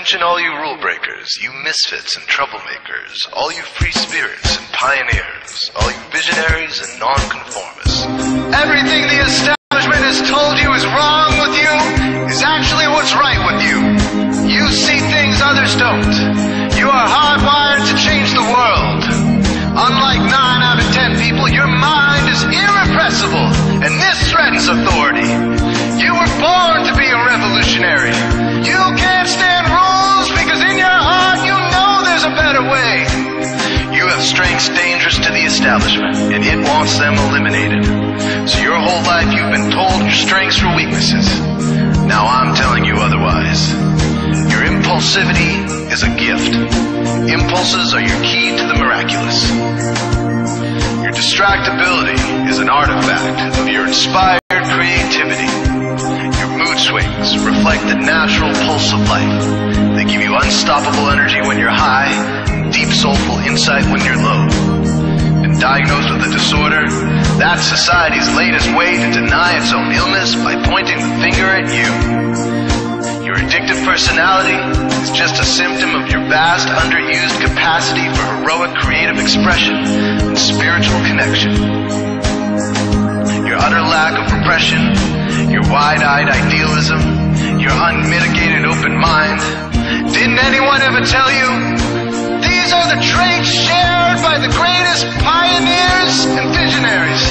Attention all you rule breakers, you misfits and troublemakers, all you free spirits and pioneers, all you visionaries and nonconformists. Everything the establishment has told you is wrong with you is actually what's right with you. You see things others don't. You are hardwired to change the world. Unlike 9 out of 10 people, your mind is irrepressible, and this threatens authority. You were born to be a revolutionary. You can't stand rules because in your heart you know there's a better way. You have strengths dangerous to the establishment, and it wants them eliminated. So your whole life you've been told your strengths were weaknesses. Now I'm telling you otherwise. Your impulsivity is a gift. Impulses are your key to the miraculous. Your distractibility is an artifact of your inspired creativity. Your mood swings reflect the natural pulse of life. They give you unstoppable energy when you're high, deep soulful insight when you're low. And diagnosed with a disorder, that's society's latest way to deny its own illness by pointing the finger at you. Your addictive personality is just a symptom of your vast, underused capacity for heroic creative expression and spiritual connection. Your utter lack of repression, your wide-eyed idealism, your unmitigated open mind. Didn't anyone ever tell you? These are the traits shared by the greatest pioneers and visionaries,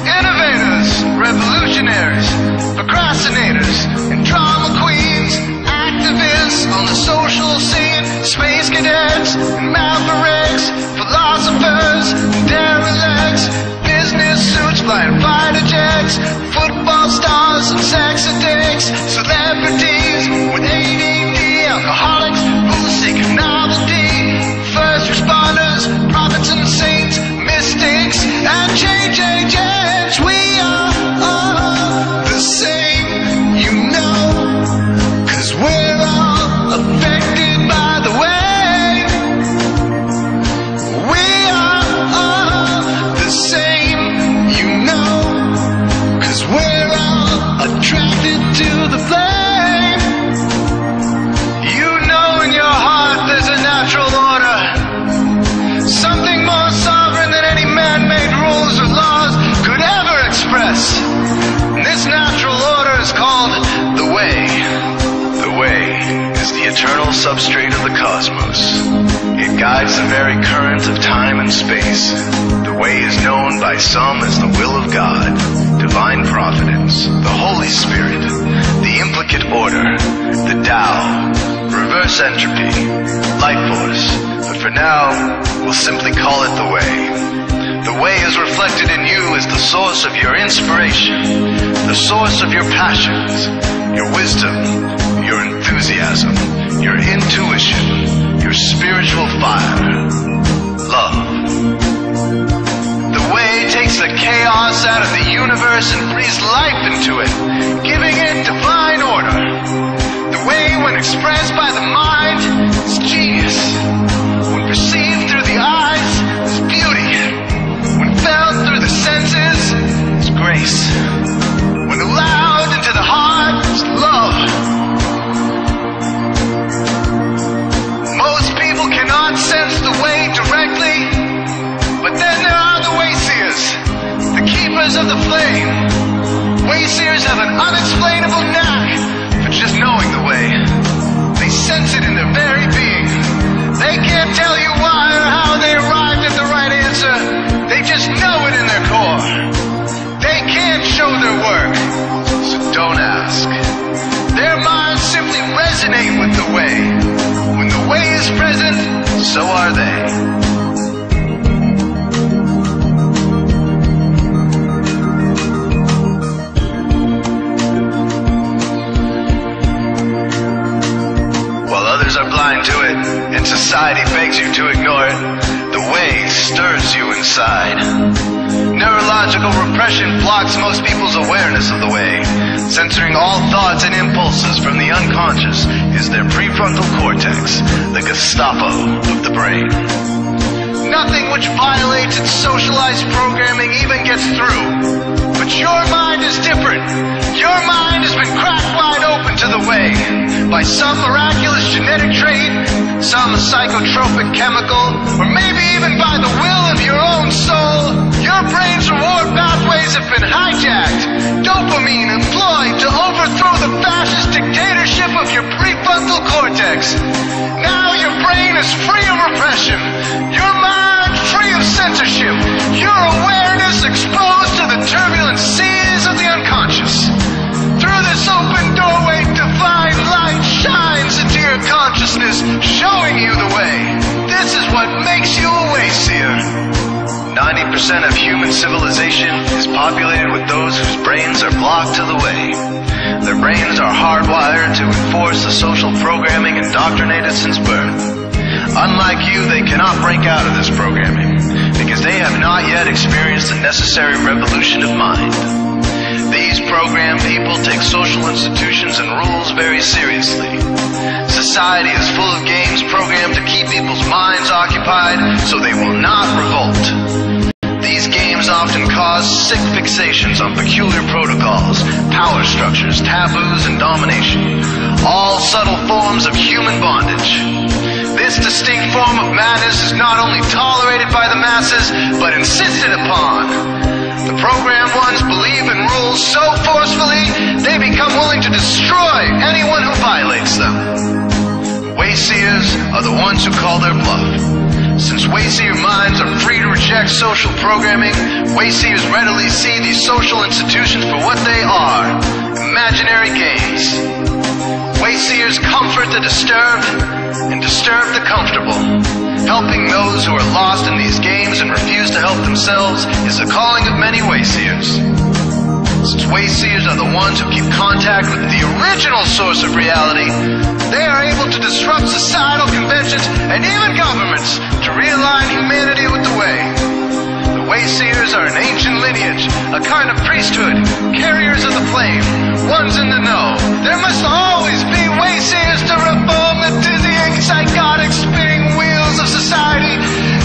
innovators, revolutionaries, procrastinators, and drama queens, activists on the social scene, space cadets, and mavericks, philosophers, and derelicts, business suits flying fighter jets, football stars and sex addicts, celebrities with ADD, alcoholics who seek novelty, first responders, prophets and saints, mystics, and change agents. We are all the same, you know, 'cause we're all affected by the way. We are all the same, you know, 'cause we're all attracted to the flame. You know in your heart there's a natural order, something more sovereign than any man-made rules or laws could ever express. And this natural order is called the way. The way is the eternal substrate of the cosmos. It guides the very current of time and space. The way is known by some as the will of God, divine providence, the Holy Spirit, the implicate order, the Tao, reverse entropy, life force. But for now, we'll simply call it the way. The way is reflected in you as the source of your inspiration, the source of your passions, your wisdom, your enthusiasm, your intuition, your spiritual fire, love. The way takes the chaos out of the universe and breathes life into it, giving it divine order. The way, when expressed by the mind, is genius. When perceived through the eyes, is beauty. When felt through the senses, is grace. When allowed into the heart, is love. Most people cannot sense the way directly, but then there are the wayseers, the keepers of the flame. Wayseers have an unexplainable knack for just knowing the way. They sense it in their very being. They can't tell you why or how they arrived at the right answer. They just know it in their core. They can't show their work, so don't ask. Their minds simply resonate with the way. When the way is present, so are they. Are blind to it, and society begs you to ignore it. The way stirs you inside. Neurological repression blocks most people's awareness of the way. Censoring all thoughts and impulses from the unconscious is their prefrontal cortex, the Gestapo of the brain. Nothing which violates its socialized programming even gets through. But your mind is different. Your mind has been cracked wide open to the way by some miraculous genetic trait, some psychotropic chemical, or maybe even by the will of your own soul. Your brain's reward pathways have been hijacked. Dopamine employed to overthrow the fascist dictatorship of your prefrontal cortex. Now your brain is free of repression. Your mind free of censorship. Your awareness exposed to the turbulent seas of the unconscious. Through this open doorway, divine light shines into your consciousness, showing you the way. This is what makes you a wayseer. 90% of human civilization is populated with those whose brains are blocked to the way. Their brains are hardwired to enforce the social programming indoctrinated since birth. Unlike you, they cannot break out of this programming because they have not yet experienced the necessary revolution of mind. These programmed people take social institutions and rules very seriously. Society is full of games programmed to keep people's minds occupied so they will not revolt. These games often cause sick fixations on peculiar protocols, power structures, taboos, and domination, all subtle forms of human bondage. This distinct form of madness is not only tolerated by the masses, but insisted upon. The programmed ones believe in rules so forcefully, they become willing to destroy anyone who violates them. Wayseers are the ones who call their bluff. Since wayseer minds are free to reject social programming, wayseers readily see these social institutions for what they are, imaginary games. Wayseers comfort the disturbed and disturb the comfortable. Helping those who are lost in these games and refuse to help themselves is the calling of many wayseers. Since wayseers are the ones who keep contact with the original source of reality, they are able to disrupt societal conventions and even governments to realign humanity with the way. The wayseers are an ancient lineage, a kind of priesthood, carriers of the flame, ones in the know. There must always be wayseers to reform the dizzying, psychotic, spinning wheels of society.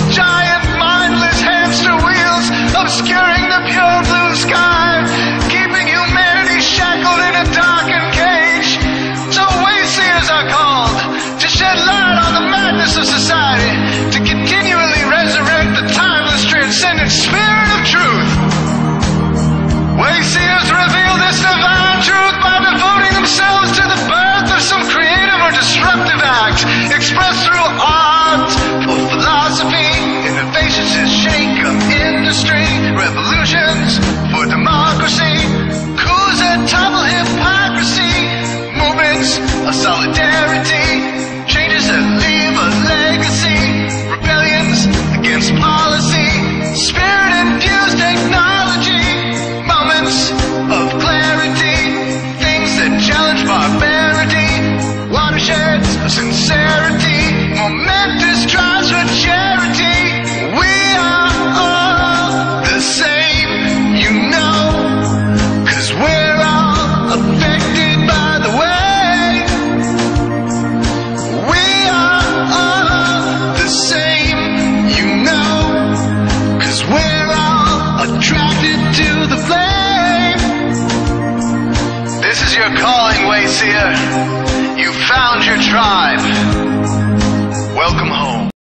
Giant, mindless hamster wheels obscuring the pure blue sky, keeping humanity shackled in a darkened cage. So wayseers are called to shed light on the madness of society, to continually resurrect the timeless, transcendent spirit of truth. Wayseers reveal this divine truth by devoting themselves to the birth of some creative or disruptive act, expressed through art or philosophy, innovations in shake of industry, revolutions for democracy, coups that topple hypocrisy, movements of solidarity, changes that leave a legacy, rebellions against policy, spirit-infused technology, moments of clarity, things that challenge barbarity, watersheds of sincerity, momentous drives for charity. We are all the same, you know, 'cause we're all affected by the way. We are all the same, you know, 'cause we're all attracted to the flame. This is your calling, wayseer. You found your tribe. Welcome home.